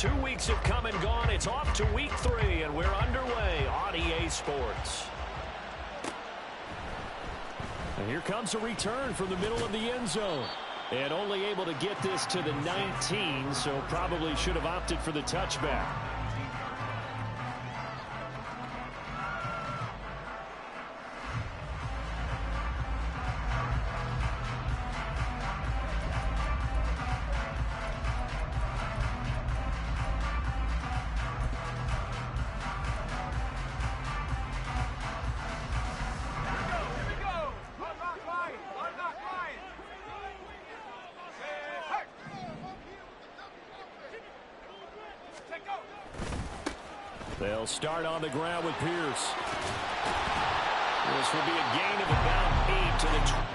2 weeks have come and gone. It's off to week 3, and we're underway on EA Sports. And here comes a return from the middle of the end zone. And only able to get this to the 19, so probably should have opted for the touchback. They'll start on the ground with Pierce. This will be a gain of about 8 to the 20.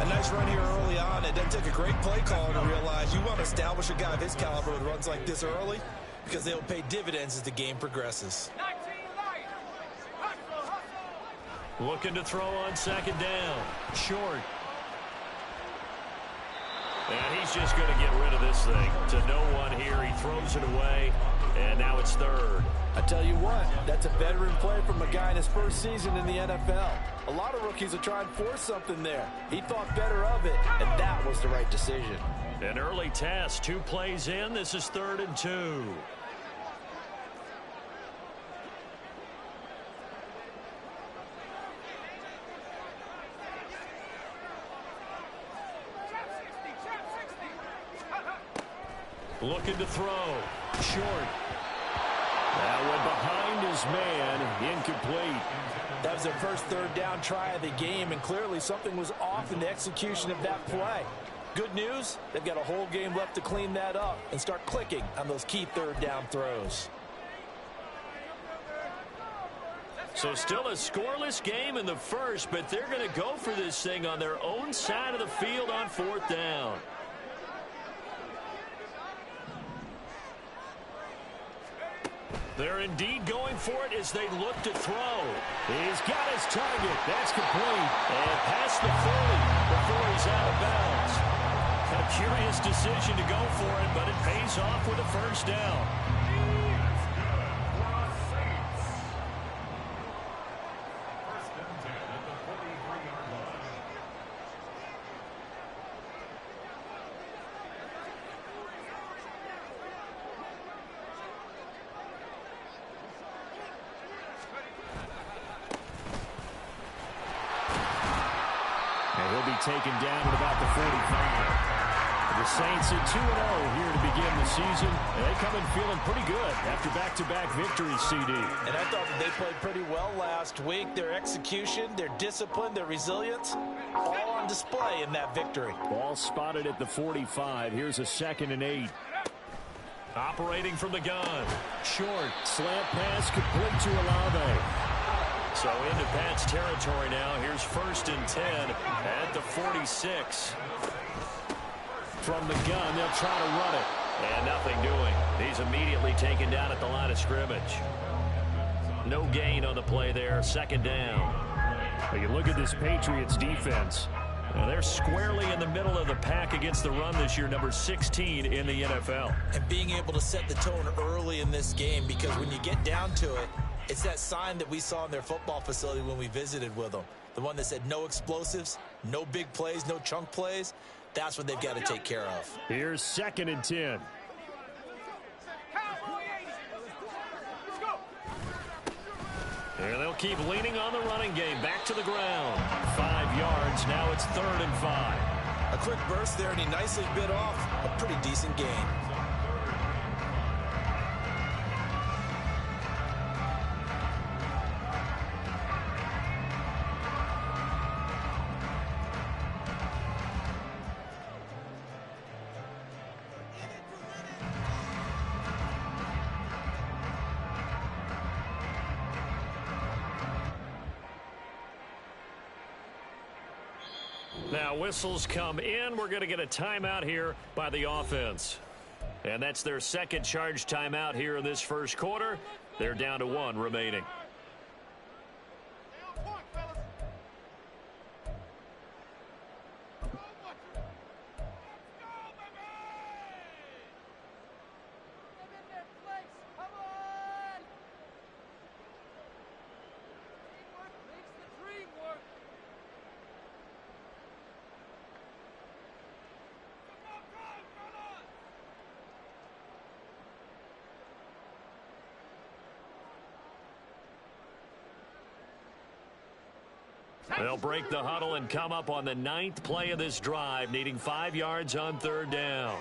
A nice run here early on. It doesn't take a great play caller to realize you want to establish a guy of his caliber with runs like this early because they'll pay dividends as the game progresses. Looking to throw on second down. Short. And he's just going to get rid of this thing. To no one here. He throws it away. And now it's third. I tell you what, that's a veteran play from a guy in his first season in the NFL. A lot of rookies will try and force something there. He thought better of it, and that was the right decision. An early test. 2 plays in. This is 3rd and 2. Looking to throw. Short. That went behind his man. Incomplete. That was their first 3rd down try of the game, and clearly something was off in the execution of that play. Good news, they've got a whole game left to clean that up and start clicking on those key 3rd down throws. So still a scoreless game in the first, but they're going to go for this thing on their own side of the field on 4th down. They're indeed going for it as they look to throw. He's got his target. That's complete. And past the 40 before he's out of bounds. A curious decision to go for it, but it pays off with a first down. Taken down at about the 45. The Saints at 2-0 here to begin the season. And they come in feeling pretty good after back-to-back victories, CD. And I thought that they played pretty well last week. Their execution, their discipline, their resilience, all on display in that victory. Ball spotted at the 45. Here's a 2nd and 8. Operating from the gun. Short. Slant pass complete to Olave. So into Pat's territory now. Here's 1st and 10 at the 46. From the gun, they'll try to run it. And nothing doing. He's immediately taken down at the line of scrimmage. No gain on the play there. 2nd down. Well, you look at this Patriots defense. They're squarely in the middle of the pack against the run this year, number 16 in the NFL. And being able to set the tone early in this game, because when you get down to it, it's that sign that we saw in their football facility when we visited with them. The one that said no explosives, no big plays, no chunk plays. That's what they've got to take care of. Here's 2nd and 10. And they'll keep leaning on the running game. Back to the ground. 5 of yards. Now it's 3rd and 5. A quick burst there, and he nicely bit off a pretty decent gain. Now whistles come in. We're going to get a timeout here by the offense. And that's their second charge timeout here in this first quarter. They're down to 1 remaining. They'll break the huddle and come up on the 9th play of this drive, needing 5 yards on 3rd down.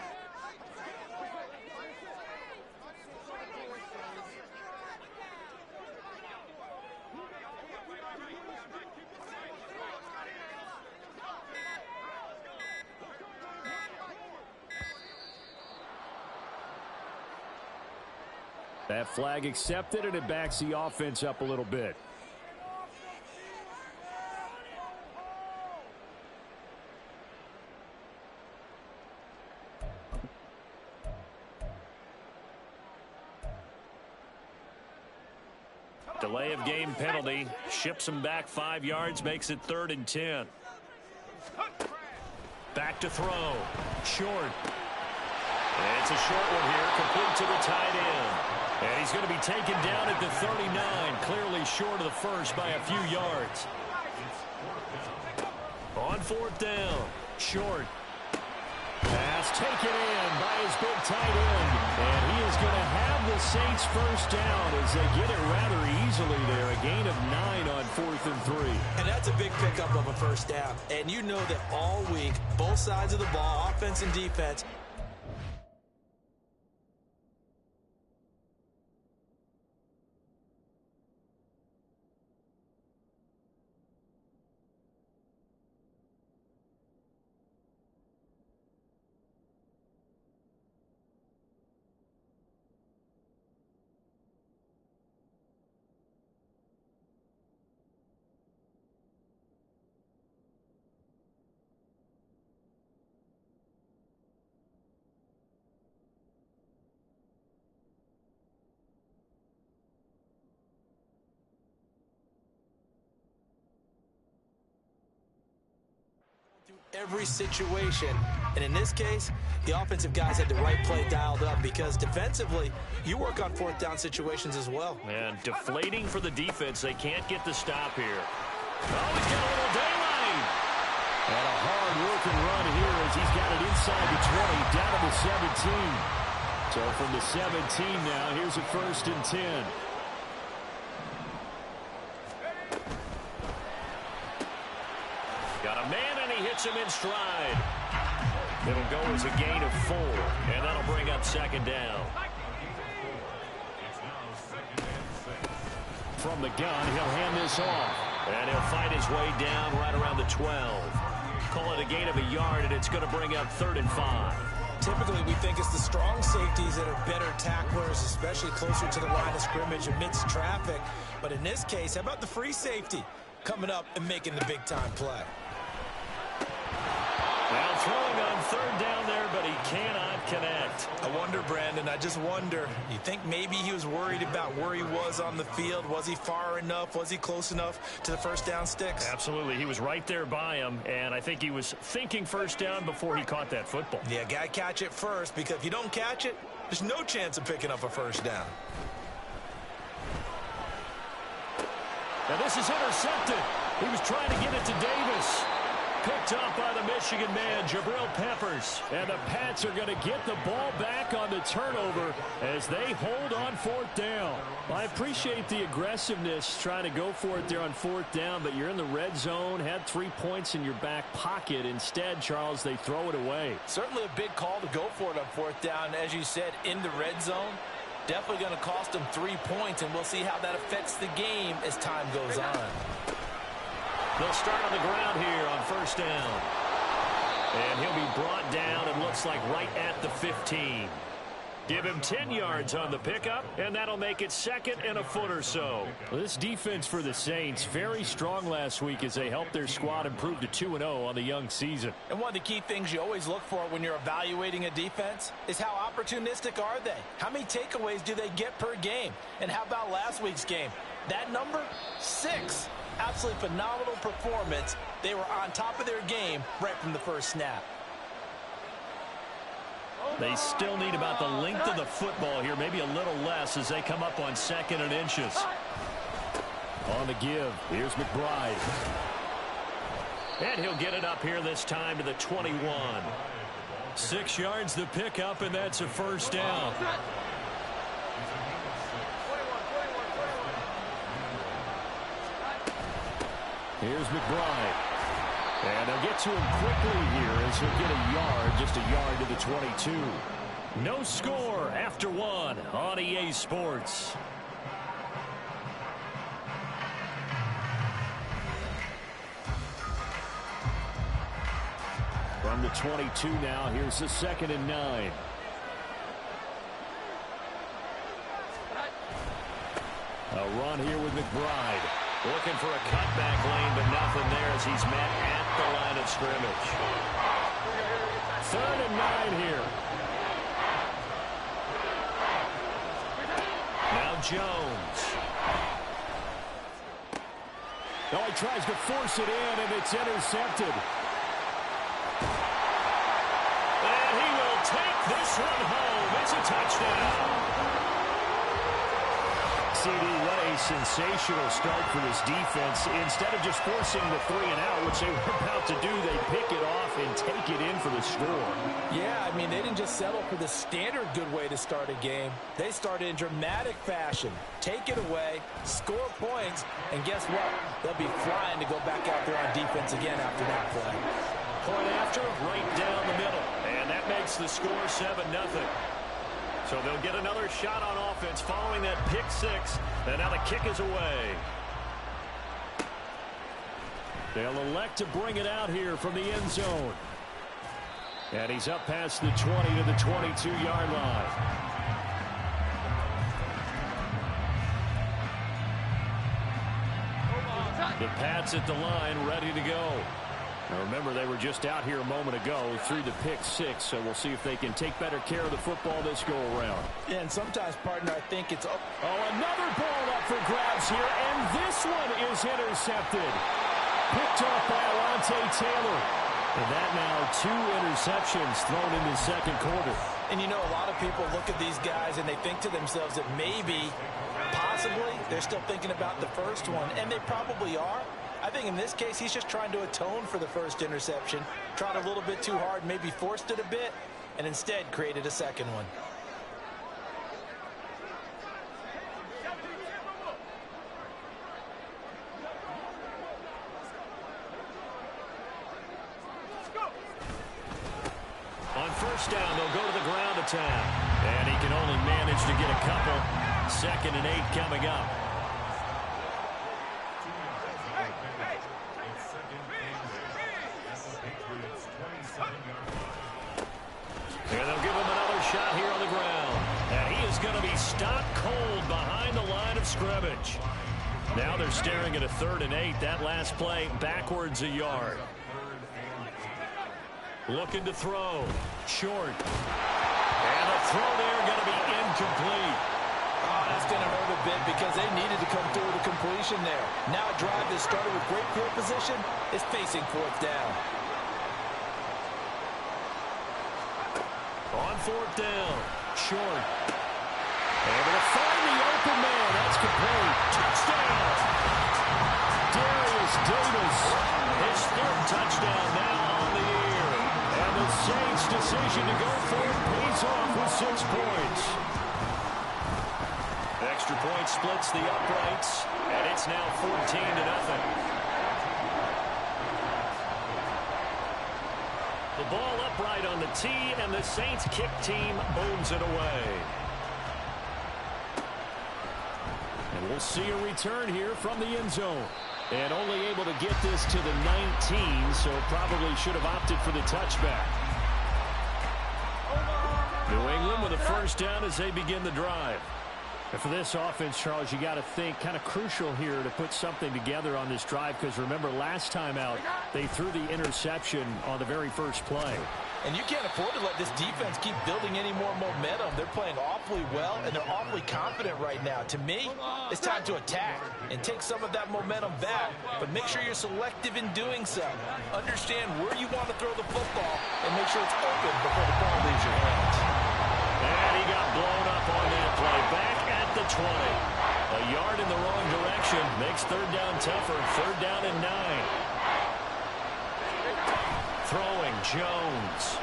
That flag accepted, and it backs the offense up a little bit. Delay of game penalty. Ships him back 5 yards, makes it 3rd and 10. Back to throw. Short. It's a short one here, complete to the tight end. And he's going to be taken down at the 39, clearly short of the first by a few yards. On 4th down. Short. Pass taken in by his big tight end. And he is going to have the Saints first down as they get it rather easily there. A gain of 9 on 4th and 3. And that's a big pickup of a first down. And you know that all week, both sides of the ball, offense and defense, every situation. And in this case, the offensive guys had the right play dialed up because defensively, you work on 4th down situations as well. And deflating for the defense. They can't get the stop here. Oh, he's got a little daylight. And a hard-working run here as he's got it inside the 20, down to the 17. So from the 17 now, here's a 1st and 10. Got a man, and he hits him in stride. It'll go as a gain of 4, and that'll bring up 2nd down. From the gun, he'll hand this off. And he'll fight his way down right around the 12. Call it a gain of a yard, and it's going to bring up 3rd and 5. Typically, we think it's the strong safeties that are better tacklers, especially closer to the line of scrimmage amidst traffic. But in this case, how about the free safety coming up and making the big-time play? Now throwing on 3rd down there, but he cannot connect. I wonder, Brandon, I just wonder, you think maybe he was worried about where he was on the field? Was he far enough? Was he close enough to the first down sticks? Absolutely. He was right there by him, and I think he was thinking first down before he caught that football. Yeah, got to catch it first, because if you don't catch it, there's no chance of picking up a first down. Now this is intercepted. He was trying to get it to Davis. Picked up by the Michigan man, Jabril Peppers. And the Pats are going to get the ball back on the turnover as they hold on fourth down. I appreciate the aggressiveness trying to go for it there on fourth down, but you're in the red zone, had 3 points in your back pocket. Instead, Charles, they throw it away. Certainly a big call to go for it on fourth down. As you said, in the red zone, definitely going to cost them 3 points, and we'll see how that affects the game as time goes on. They'll start on the ground here on first down. And he'll be brought down, it looks like, right at the 15. Give him 10 yards on the pickup, and that'll make it second and a foot or so. Well, this defense for the Saints, very strong last week as they helped their squad improve to 2-0 on the young season. And one of the key things you always look for when you're evaluating a defense is how opportunistic are they? How many takeaways do they get per game? And how about last week's game? That number, 6. Absolutely phenomenal performance. They were on top of their game right from the first snap. They still need about the length of the football here, maybe a little less as they come up on second and inches. On the give, here's McBride. And he'll get it up here this time to the 21. 6 yards the pickup, and that's a first down. Here's McBride. And they'll get to him quickly here as he'll get a yard, just a yard to the 22. No score after 1 on EA Sports. From the 22 now, here's the 2nd and 9. A run here with McBride. Looking for a cutback lane, but nothing there as he's met at the line of scrimmage. 3rd and 9 here. Now Jones. Oh, he tries to force it in, and it's intercepted. And he will take this one home. It's a touchdown. CD, what a sensational start for this defense. Instead of just forcing the 3 and out, which they were about to do, they pick it off and take it in for the score. Yeah, I mean, they didn't just settle for the standard good way to start a game. They started in dramatic fashion. Take it away, score points, and guess what? They'll be flying to go back out there on defense again after that play. Point after, right down the middle. And that makes the score 7-0. So they'll get another shot on offense following that pick 6. And now the kick is away. They'll elect to bring it out here from the end zone. And he's up past the 20 to the 22-yard line. The Pats at the line, ready to go. Now remember, they were just out here a moment ago through the pick 6, so we'll see if they can take better care of the football this go-around. Yeah, and sometimes, partner, I think it's... Oh, another ball up for grabs here, and this one is intercepted. Picked off by Alontae Taylor. And that now 2 interceptions thrown in the second quarter. And you know, a lot of people look at these guys and they think to themselves that maybe, possibly, they're still thinking about the first one, and they probably are. I think in this case, he's just trying to atone for the first interception. Tried a little bit too hard, maybe forced it a bit, and instead created a second one. On first down, they'll go to the ground attack. And he can only manage to get a couple. 2nd and 8 coming up. And they'll give him another shot here on the ground. And he is going to be stopped cold behind the line of scrimmage. Now they're staring at a 3rd and 8. That last play backwards a yard. Looking to throw. Short. And the throw there going to be incomplete. Oh, that's going to hurt a bit because they needed to come through with a completion there. Now a drive that started with great field position is facing 4th down. On 4th down. Short. Able to find the open man. That's complete. Touchdown. Darius Davis. His third touchdown now on the year. And the Saints' decision to go for it pays off with 6 points. Extra point splits the uprights, and it's now 14-0. The ball upright on the tee, and the Saints kick team owns it away. And we'll see a return here from the end zone. And only able to get this to the 19, so probably should have opted for the touchback. New England with a first down as they begin the drive. And for this offense, Charles, you got to think kind of crucial here to put something together on this drive, because remember last time out they threw the interception on the very first play. And you can't afford to let this defense keep building any more momentum. They're playing awfully well, and they're awfully confident right now. To me, it's time to attack and take some of that momentum back, but make sure you're selective in doing so. Understand where you want to throw the football and make sure it's open before the ball leaves your hands. And he got blown up on that play. Back at the 20. A yard in the wrong direction makes third down tougher. Third down and 9. Throwing Jones.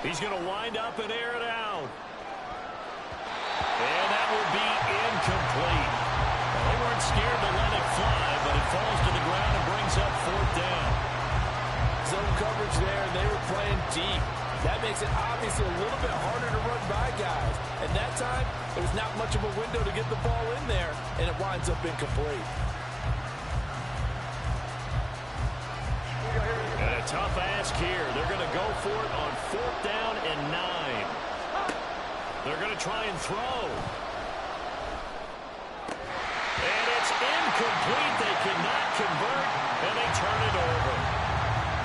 He's going to wind up and air it out. And that will be incomplete. Well, they weren't scared to let it fly, but it falls to the ground and brings up fourth down. Zone coverage there, and they were playing deep. That makes it obviously a little bit harder to run by guys. And that time, there was not much of a window to get the ball in there, and it winds up incomplete. And a tough ask here. They're going to go for it on fourth down and 9. They're going to try and throw. And it's incomplete. They cannot convert, and they turn it over.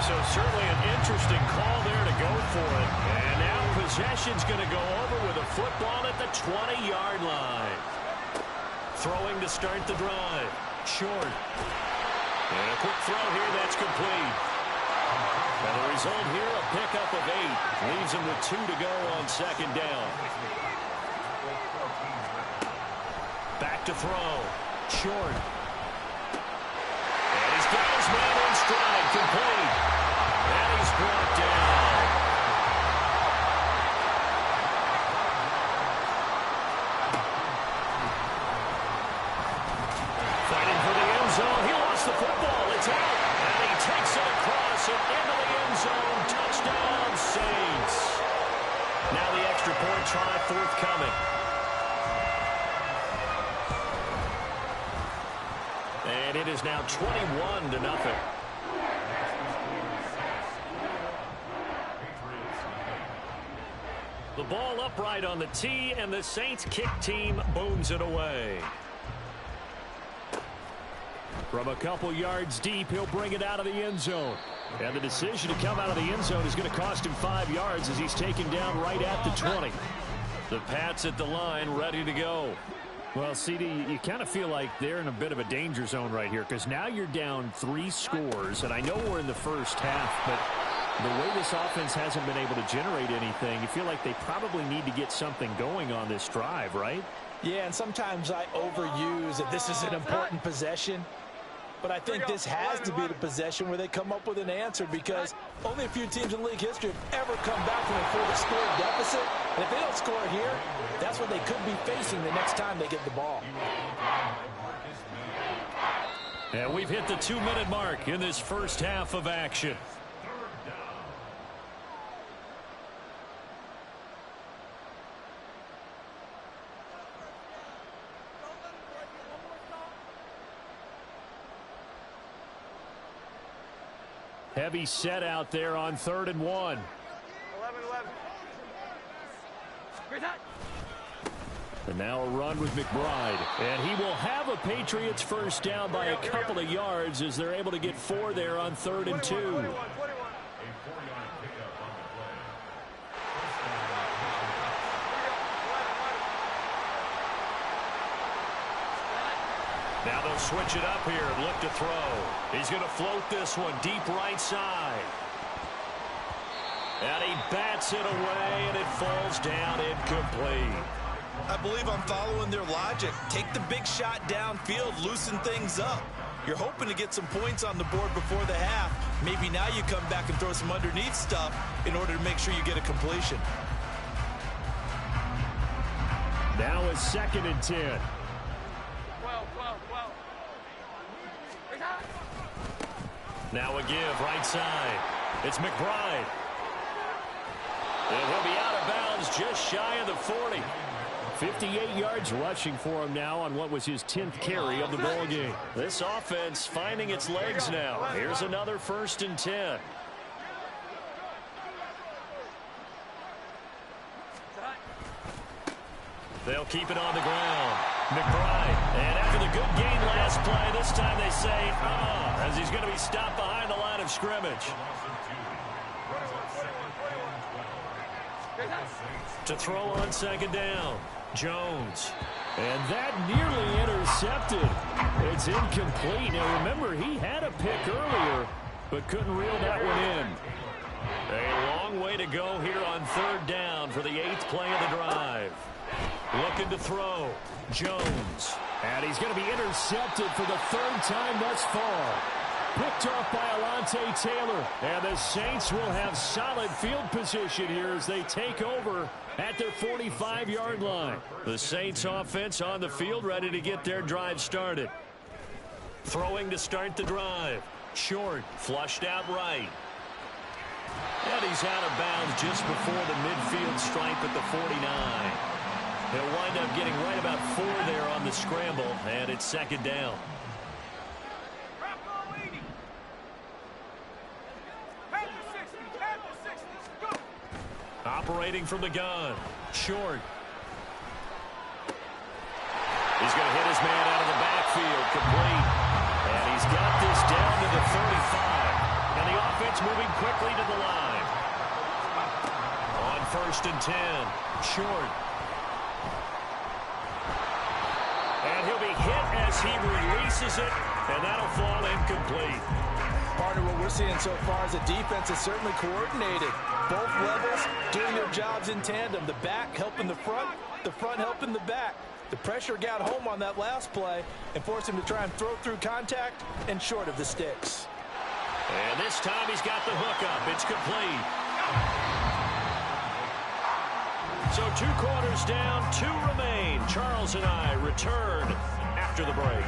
So certainly an interesting call there to go for it. And now possession's going to go over with a football at the 20-yard line. Throwing to start the drive. Short. And a quick throw here that's complete. And the result here, a pickup of 8. Leaves him with 2 to go on second down. Back to throw. Short. And he's got his man in stride. Complete. And he's brought down. Fighting for the end zone. He lost the football. It's out. And he takes it across and into the end zone. Touchdown, Saints. Now the extra point try forthcoming. And it is now 21-0. The ball upright on the tee, and the Saints kick team booms it away. From a couple yards deep, he'll bring it out of the end zone. And the decision to come out of the end zone is going to cost him 5 yards as he's taken down right at the 20. The Pats at the line, ready to go. Well, CD, you kind of feel like they're in a bit of a danger zone right here, because now you're down 3 scores, and I know we're in the first half, but the way this offense hasn't been able to generate anything, you feel like they probably need to get something going on this drive, right? Yeah, and sometimes I overuse that this is an important possession. But I think this has to be the possession where they come up with an answer, because only a few teams in league history have ever come back from a 4-score deficit. And if they don't score here, that's what they could be facing the next time they get the ball. And we've hit the 2-minute mark in this first half of action. Heavy set out there on 3rd and 1. 11. And now a run with McBride. And he will have a Patriots first down by a couple of yards as they're able to get 4 there on 3rd and 2. 21. Now they'll switch it up here and look to throw. He's going to float this one deep right side. And he bats it away, and it falls down incomplete. I believe I'm following their logic. Take the big shot downfield, loosen things up. You're hoping to get some points on the board before the half. Maybe now you come back and throw some underneath stuff in order to make sure you get a completion. Now a 2nd and 10. Now a give right side. It's McBride. And he'll be out of bounds just shy of the 40. 58 yards rushing for him now on what was his 10th carry of the ball game. This offense finding its legs now. Here's another 1st and 10. They'll keep it on the ground. McBride. And after the good gain last play, this time they say, as he's going to be stopped behind the line of scrimmage. To throw on 2nd down. Jones. And that nearly intercepted. It's incomplete. Now remember, he had a pick earlier, but couldn't reel that one in. A long way to go here on 3rd down for the 8th play of the drive. Looking to throw. Jones. And he's going to be intercepted for the 3rd time thus far. Picked off by Alontae Taylor. And the Saints will have solid field position here as they take over at their 45-yard line. The Saints offense on the field ready to get their drive started. Throwing to start the drive. Short. Flushed out right. And he's out of bounds just before the midfield stripe at the 49. He'll wind up getting right about 4 there on the scramble, and it's 2nd down. Operating from the gun. Short. He's going to hit his man out of the backfield. Complete. And he's got this down to the 35. And the offense moving quickly to the line. On 1st and 10. Short. And he'll be hit as he releases it, and that'll fall incomplete. Partner, what we're seeing so far is the defense is certainly coordinated. Both levels doing their jobs in tandem. The back helping the front helping the back. The pressure got home on that last play and forced him to try and throw through contact and short of the sticks. And this time he's got the hook up. It's complete. So 2 quarters down, 2 remain. Charles and I return after the break.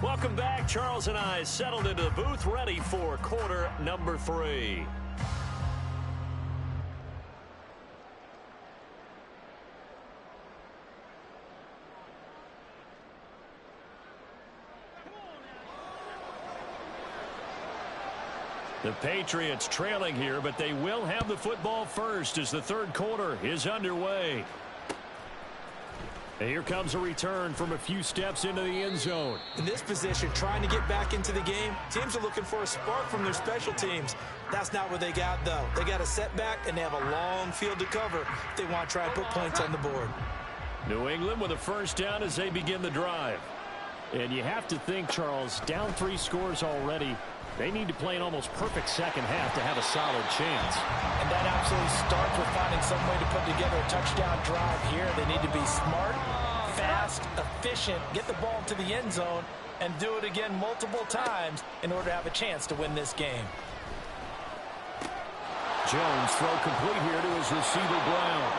Welcome back. Charles and I settled into the booth, ready for quarter number 3. The Patriots trailing here, but they will have the football first as the 3rd quarter is underway. And here comes a return from a few steps into the end zone. In this position, trying to get back into the game, teams are looking for a spark from their special teams. That's not what they got, though. They got a setback, and they have a long field to cover if they want to try and put points on the board. New England with a 1st down as they begin the drive. And you have to think, Charles, down 3 scores already. They need to play an almost perfect 2nd half to have a solid chance. And that absolutely starts with finding some way to put together a touchdown drive here. They need to be smart, fast, efficient, get the ball to the end zone, and do it again multiple times in order to have a chance to win this game. Jones throw complete here to his receiver Brown.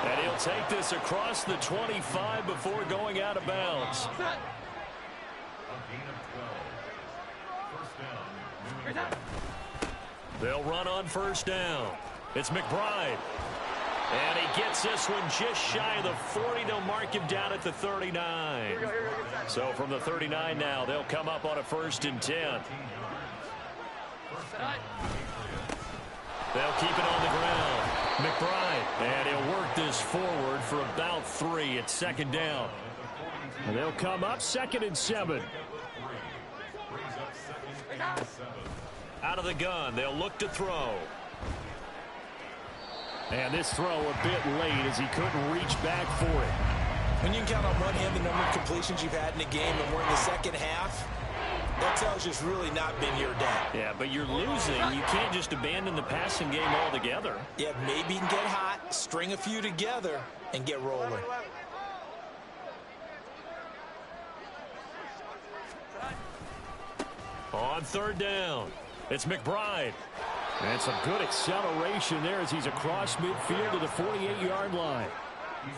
And he'll take this across the 25 before going out of bounds. They'll run on 1st down. It's McBride. And he gets this one just shy of the 40. They'll mark him down at the 39. So from the 39 now, they'll come up on a 1st and 10. They'll keep it on the ground. McBride. And he'll work this forward for about 3 at 2nd down. And they'll come up 2nd and 7. Out of the gun, they'll look to throw. And this throw a bit late as he couldn't reach back for it. When you can count on one hand the number of completions you've had in a game and we're in the 2nd half, That tells you it's really not been your day. Yeah, but you're losing. You can't just abandon the passing game altogether. Yeah, maybe you can get hot, string a few together, and get rolling. On third down, it's McBride. And some good acceleration there as he's across midfield to the 48-yard line.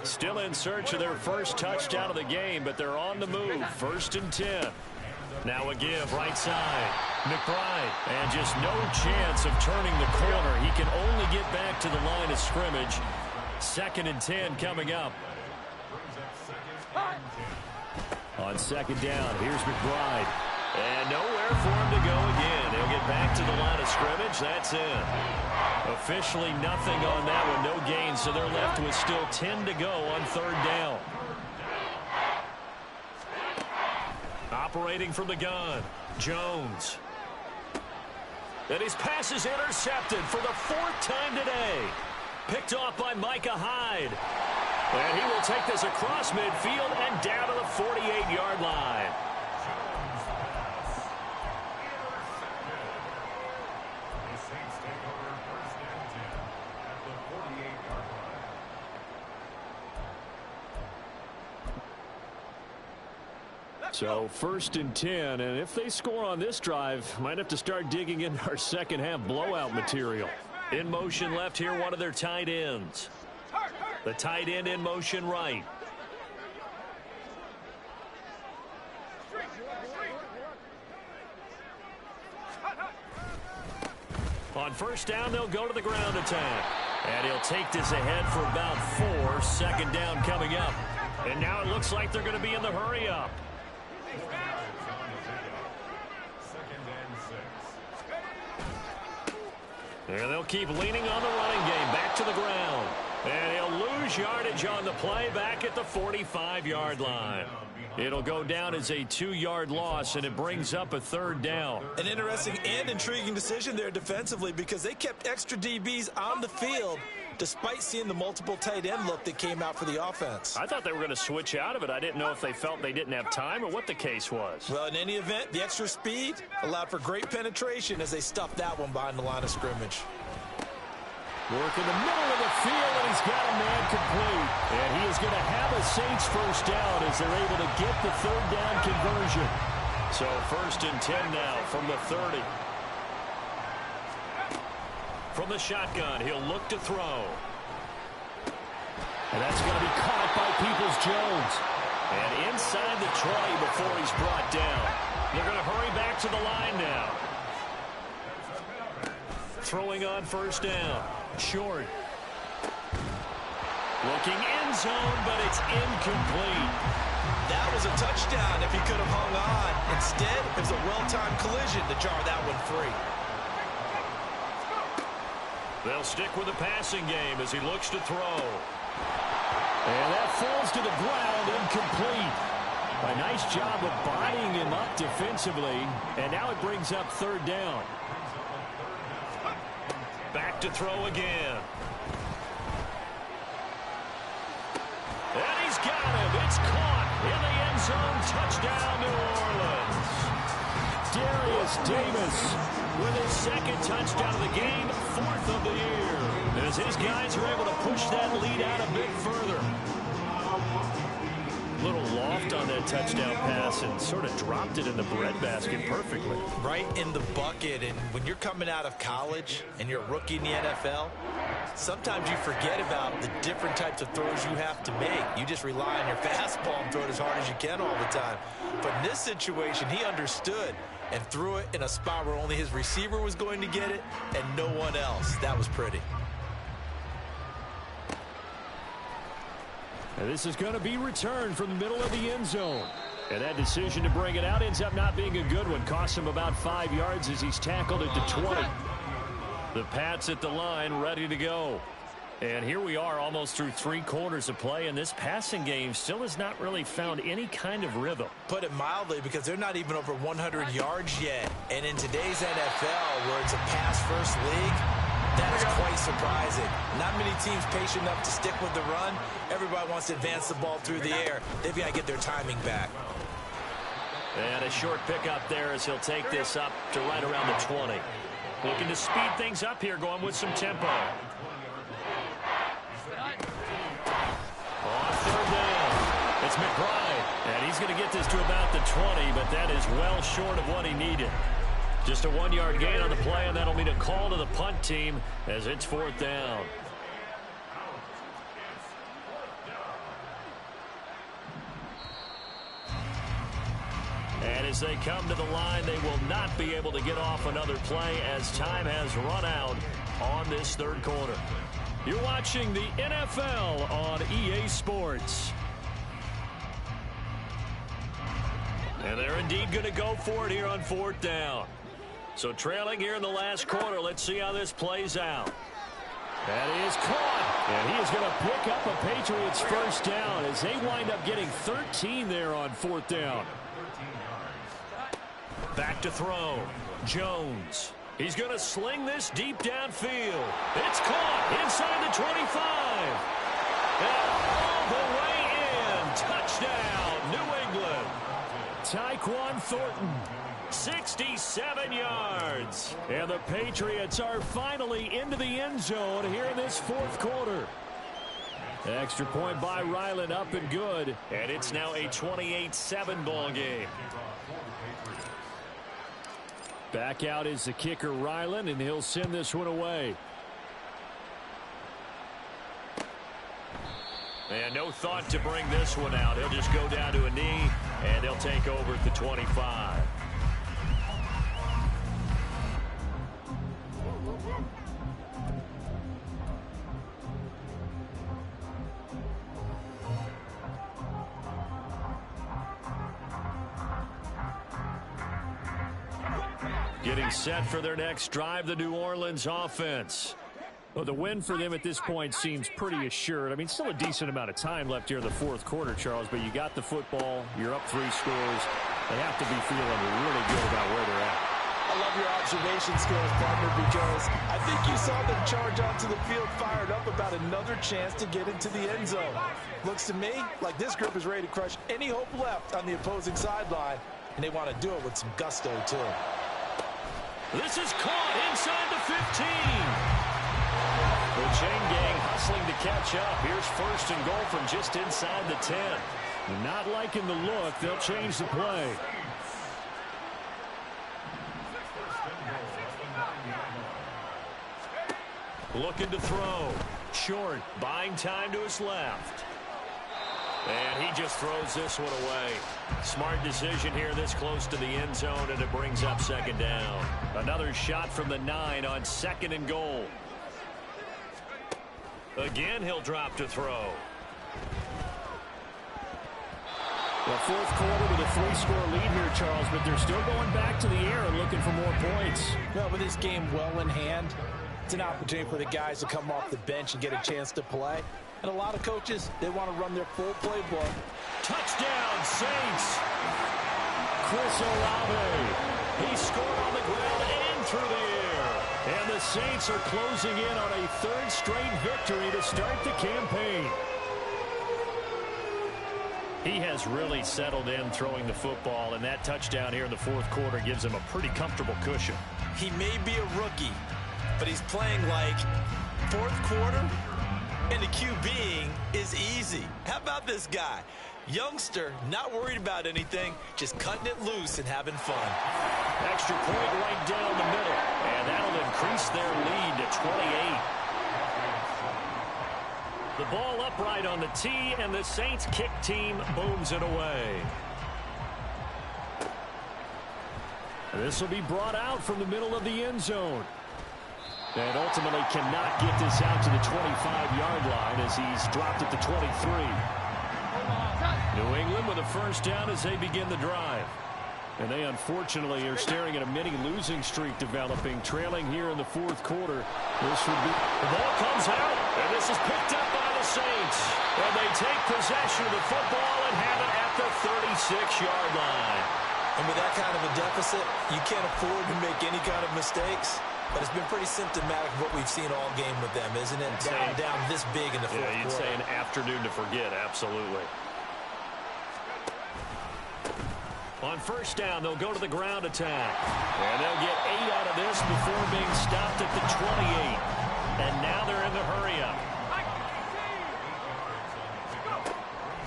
Still in search of their first touchdown of the game, but they're on the move. 1st and 10. Now a give right side. McBride, and just no chance of turning the corner. He can only get back to the line of scrimmage. 2nd and 10 coming up. On 2nd down, here's McBride. And nowhere for him to go again. He'll get back to the line of scrimmage. That's in. Officially nothing on that one. No gain, so they're left with still 10 to go on 3rd down. Operating from the gun, Jones. And his pass is intercepted for the 4th time today. Picked off by Micah Hyde. And he will take this across midfield and down to the 48-yard line. So 1st and 10, and if they score on this drive, might have to start digging into our second half blowout material. In motion left here, one of their tight ends. The tight end in motion right. On 1st down, they'll go to the ground attack. And he'll take this ahead for about 4. 2nd down coming up. And now it looks like they're going to be in the hurry up. And they'll keep leaning on the running game. Back to the ground. And he'll lose yardage on the play back at the 45-yard line. It'll go down as a 2-yard loss, and it brings up a 3rd down. An interesting and intriguing decision there defensively because they kept extra DBs on the field despite seeing the multiple tight end look that came out for the offense. I thought they were going to switch out of it. I didn't know if they felt they didn't have time or what the case was. Well, in any event, the extra speed allowed for great penetration as they stuffed that one behind the line of scrimmage. Work in the middle of the field, and he's got a man complete. And he is going to have a Saints 1st down as they're able to get the 3rd down conversion. So 1st and 10 now from the 30. From the shotgun, he'll look to throw. And that's going to be caught by Peoples-Jones. And inside the 20 before he's brought down. They're going to hurry back to the line now. Throwing on 1st down. Short. Looking end zone, but it's incomplete. That was a touchdown if he could have hung on. Instead, it was a well-timed collision to jar that one free. They'll stick with the passing game as he looks to throw. And that falls to the ground, incomplete. A nice job of bodying him up defensively. And now it brings up 3rd down. Back to throw again. And he's got him. It's caught in the end zone. Touchdown, New Orleans. Darius Davis with his 2nd touchdown of the game, 4th of the year. As his guys are able to push that lead out a bit further. Little loft on that touchdown pass and sort of dropped it in the breadbasket perfectly. Right in the bucket, and when you're coming out of college and you're a rookie in the NFL, sometimes you forget about the different types of throws you have to make. You just rely on your fastball and throw it as hard as you can all the time. But in this situation, he understood and threw it in a spot where only his receiver was going to get it and no one else. That was pretty. And this is going to be returned from the middle of the end zone. And that decision to bring it out ends up not being a good one. Costs him about 5 yards as he's tackled at the 20. The Pats at the line ready to go. And here we are almost through 3 quarters of play, and this passing game still has not really found any kind of rhythm. Put it mildly, because they're not even over 100 yards yet. And in today's NFL, where it's a pass-first league, that is quite surprising. Not many teams patient enough to stick with the run. Everybody wants to advance the ball through the air. They've got to get their timing back. And a short pickup there as he'll take this up to right around the 20. Looking to speed things up here, going with some tempo. On third down, it's McBride. And he's going to get this to about the 20, but that is well short of what he needed. Just a 1-yard gain on the play, and that'll mean a call to the punt team as it's fourth down. And as they come to the line, they will not be able to get off another play as time has run out on this third quarter. You're watching the NFL on EA Sports. And they're indeed going to go for it here on fourth down. So trailing here in the last quarter, let's see how this plays out. That is caught. And he is going to pick up a Patriots first down as they wind up getting 13 there on fourth down. Back to throw. Jones. He's going to sling this deep downfield. It's caught inside the 25. And all the way in. Touchdown, New England. Tyquan Thornton, 67 yards. And the Patriots are finally into the end zone here in this fourth quarter. Extra point by Ryland, up and good. And it's now a 28-7 ball game. Back out is the kicker, Ryland, and he'll send this one away. And no thought to bring this one out. He'll just go down to a knee, and they'll take over at the 25. Getting set for their next drive, the New Orleans offense. Well, the win for them at this point seems pretty assured. I mean, still a decent amount of time left here in the fourth quarter, Charles, but you got the football. You're up 3 scores. They have to be feeling really good about where they're at. I love your observation skills, partner, because I think you saw them charge onto the field fired up about another chance to get into the end zone. Looks to me like this group is ready to crush any hope left on the opposing sideline, and they want to do it with some gusto, too. This is caught inside the 15. The chain gang hustling to catch up. Here's first and goal from just inside the 10. Not liking the look. They'll change the play. Looking to throw. Short. Buying time to his left. And he just throws this one away. Smart decision here this close to the end zone, and it brings up second down. Another shot from the 9 on second and goal. Again, he'll drop to throw. The fourth quarter with a 3-score lead here, Charles, but they're still going back to the air and looking for more points. Well, with this game well in hand, it's an opportunity for the guys to come off the bench and get a chance to play. And a lot of coaches, they want to run their full playbook. Touchdown, Saints. Chris Olave. He scored on the ground and through the air. And the Saints are closing in on a 3rd straight victory to start the campaign. He has really settled in throwing the football, and that touchdown here in the fourth quarter gives him a pretty comfortable cushion. He may be a rookie, but he's playing like fourth quarter. And the QBing is easy. How about this guy? Youngster, not worried about anything, just cutting it loose and having fun. Extra point right down the middle, and that'll increase their lead to 28. The ball upright on the tee, and the Saints kick team booms it away. This will be brought out from the middle of the end zone. And ultimately cannot get this out to the 25-yard line as he's dropped at the 23. New England with a first down as they begin the drive. And they unfortunately are staring at a mini losing streak developing, trailing here in the fourth quarter. This would be... The ball comes out, and this is picked up by the Saints. And they take possession of the football and have it at the 36-yard line. And with that kind of a deficit, you can't afford to make any kind of mistakes. But it's been pretty symptomatic of what we've seen all game with them, isn't it? Down this big in the fourth quarter. Yeah, you'd say an afternoon to forget, absolutely. On first down, they'll go to the ground attack. And they'll get 8 out of this before being stopped at the 28. And now they're in the hurry-up.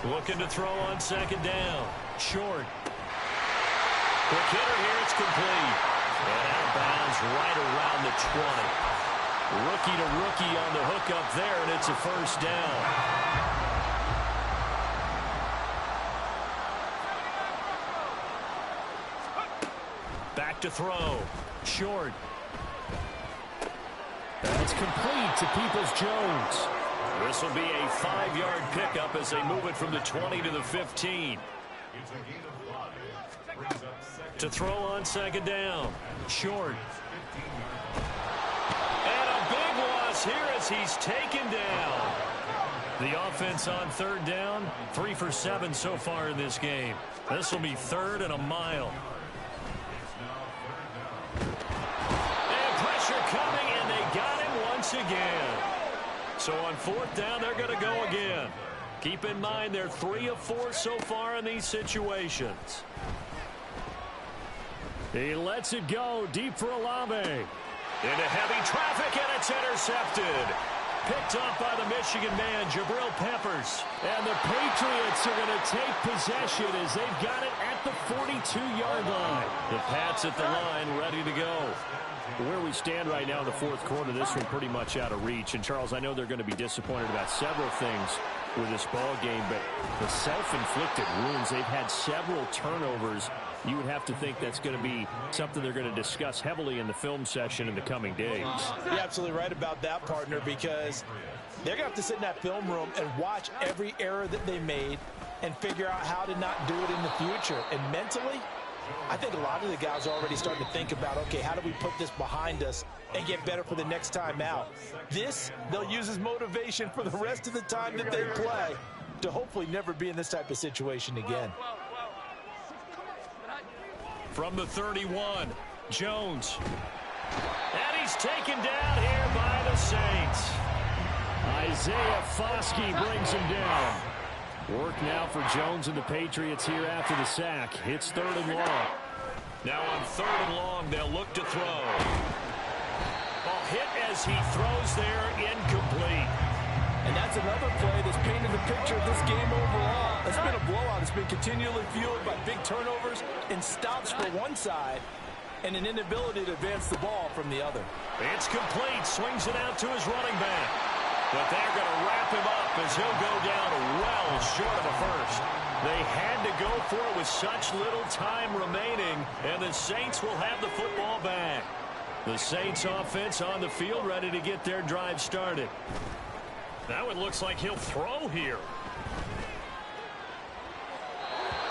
Looking to throw on second down. Short. Quick hitter here, it's complete. And out of bounds right around the 20. Rookie to rookie on the hook up there, and it's a first down. Back to throw. Short. That's complete to Peoples-Jones. This will be a 5-yard pickup as they move it from the 20 to the 15. To throw on second down. Short. And a big loss here as he's taken down. The offense on third down, 3 for 7 so far in this game. This will be 3rd and a mile. And pressure coming, and they got him once again. So on 4th down, they're going to go again. Keep in mind they're 3 of 4 so far in these situations. He lets it go deep for Olave. Into heavy traffic, and it's intercepted. Picked off by the Michigan man, Jabril Peppers. And the Patriots are going to take possession as they've got it at the 42-yard line. The Pats at the line, ready to go. Where we stand right now in the 4th quarter, this one pretty much out of reach. And, Charles, I know they're going to be disappointed about several things with this ball game, but the self-inflicted wounds, they've had several turnovers. You would have to think that's going to be something they're going to discuss heavily in the film session in the coming days. You're absolutely right about that, partner, because they're going to have to sit in that film room and watch every error that they made and figure out how to not do it in the future. And mentally, I think a lot of the guys are already starting to think about, okay, how do we put this behind us and get better for the next time out? This, they'll use as motivation for the rest of the time that they play to hopefully never be in this type of situation again. From the 31, Jones. And he's taken down here by the Saints. Isaiah Foskey brings him down. Work now for Jones and the Patriots here after the sack. It's 3rd and long. Now on 3rd and long, they'll look to throw. Ball hit as he throws there, incomplete. And that's another play that's painted the picture of this game overall. It's been a blowout. It's been continually fueled by big turnovers and stops for one side and an inability to advance the ball from the other. It's complete. Swings it out to his running back. But they're going to wrap him up as he'll go down well short of a first. They had to go for it with such little time remaining, and the Saints will have the football back. The Saints offense on the field ready to get their drive started. That one looks like he'll throw here.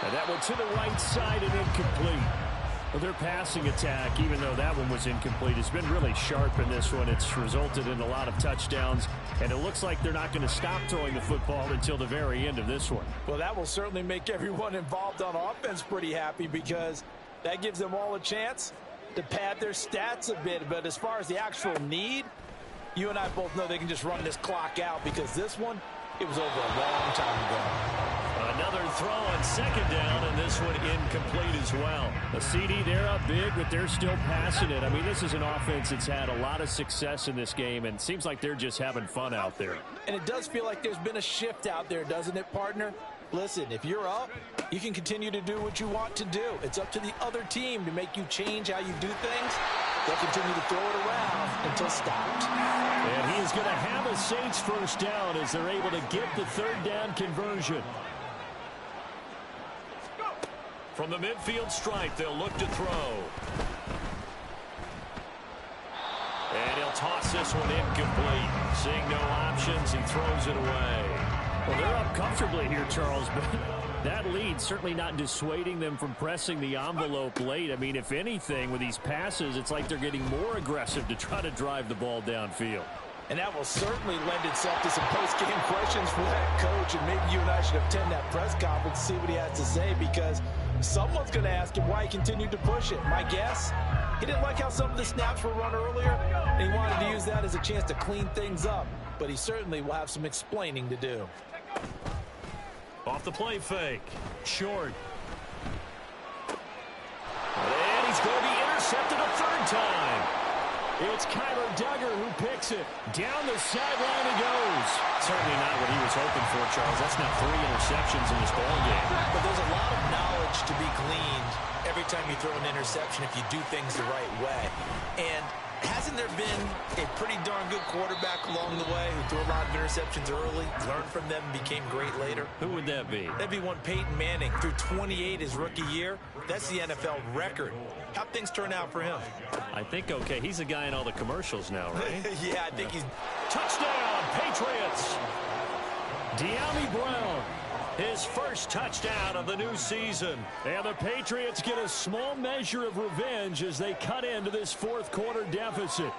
And that one to the right side and incomplete. Well, their passing attack, even though that one was incomplete, has been really sharp in this one. It's resulted in a lot of touchdowns, and it looks like they're not going to stop throwing the football until the very end of this one. Well, that will certainly make everyone involved on offense pretty happy because that gives them all a chance to pad their stats a bit. But as far as the actual need, you and I both know they can just run this clock out because this one, it was over a long time ago. Another throw on second down, and this one incomplete as well. A CD, they're up big, but they're still passing it. I mean, this is an offense that's had a lot of success in this game, and it seems like they're just having fun out there. And it does feel like there's been a shift out there, doesn't it, partner? Listen, if you're up, you can continue to do what you want to do. It's up to the other team to make you change how you do things. They'll continue to throw it around until stopped. And he is going to have a Saints first down as they're able to get the third down conversion. From the midfield stripe, they'll look to throw. And he'll toss this one incomplete. Seeing no options, he throws it away. Well, they're up comfortably here, Charles, but that lead certainly not dissuading them from pressing the envelope late. I mean, if anything, with these passes, it's like they're getting more aggressive to try to drive the ball downfield. And that will certainly lend itself to some post-game questions for that coach. And maybe you and I should attend that press conference to see what he has to say, because someone's going to ask him why he continued to push it. My guess, he didn't like how some of the snaps were run earlier, and he wanted to use that as a chance to clean things up. But he certainly will have some explaining to do. Off the play fake. Short. It's Kyler Duggar who picks it. Down the sideline he goes. Certainly not what he was hoping for, Charles. That's now 3 interceptions in this ballgame. But there's a lot of knowledge to be gleaned every time you throw an interception if you do things the right way. And hasn't there been a pretty darn good quarterback along the way who threw a lot of interceptions early, learned from them, and became great later? Who would that be? That'd be one Peyton Manning. Threw 28 his rookie year. That's the NFL record. How'd things turn out for him? I think okay. He's a guy in all the commercials now, right? Yeah, I think he's... Touchdown, Patriots! De'Ami Brown, his first touchdown of the new season. And the Patriots get a small measure of revenge as they cut into this fourth quarter deficit.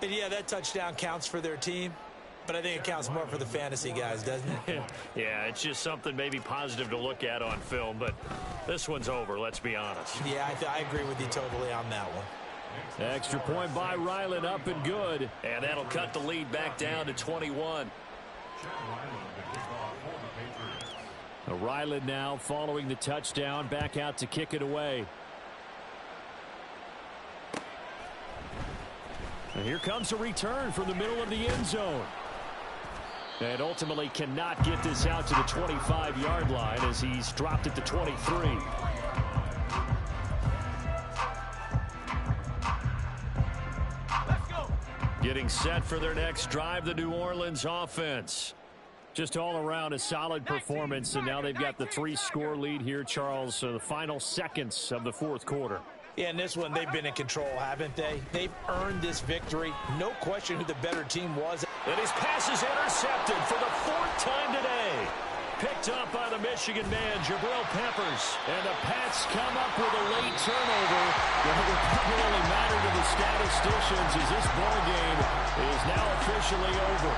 And yeah, that touchdown counts for their team, but I think it counts more for the fantasy guys, doesn't it? Yeah, it's just something maybe positive to look at on film, but this one's over, let's be honest. Yeah, I agree with you totally on that one. Extra point by Ryland, up and good. And that'll cut the lead back down to 21. Ryland now following the touchdown, back out to kick it away. And here comes a return from the middle of the end zone. And ultimately cannot get this out to the 25-yard line as he's dropped it to 23. Getting set for their next drive, the New Orleans offense. Just all around a solid performance, and now they've got the 3-score lead here, Charles. So the final seconds of the fourth quarter. Yeah, in this one, they've been in control, haven't they? They've earned this victory. No question who the better team was. And his pass is intercepted for the 4th time today. Picked up by the Michigan man, Jabril Peppers. And the Pats come up with a late turnover. That will probably only matter to the statisticians as this ball game is now officially over.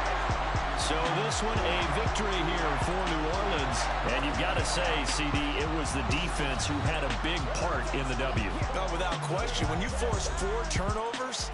So this one a victory here for New Orleans. And you've got to say, CD, it was the defense who had a big part in the W. No, without question. When you force 4 turnovers,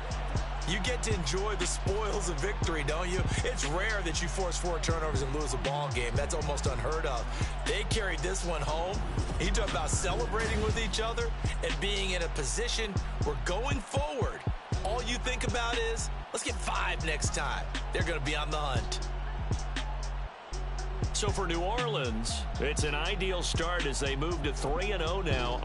you get to enjoy the spoils of victory, don't you? It's rare that you force 4 turnovers and lose a ball game. That's almost unheard of. They carried this one home. You talk about celebrating with each other and being in a position where going forward, all you think about is, let's get 5 next time. They're going to be on the hunt. So for New Orleans, it's an ideal start as they move to 3-0 now.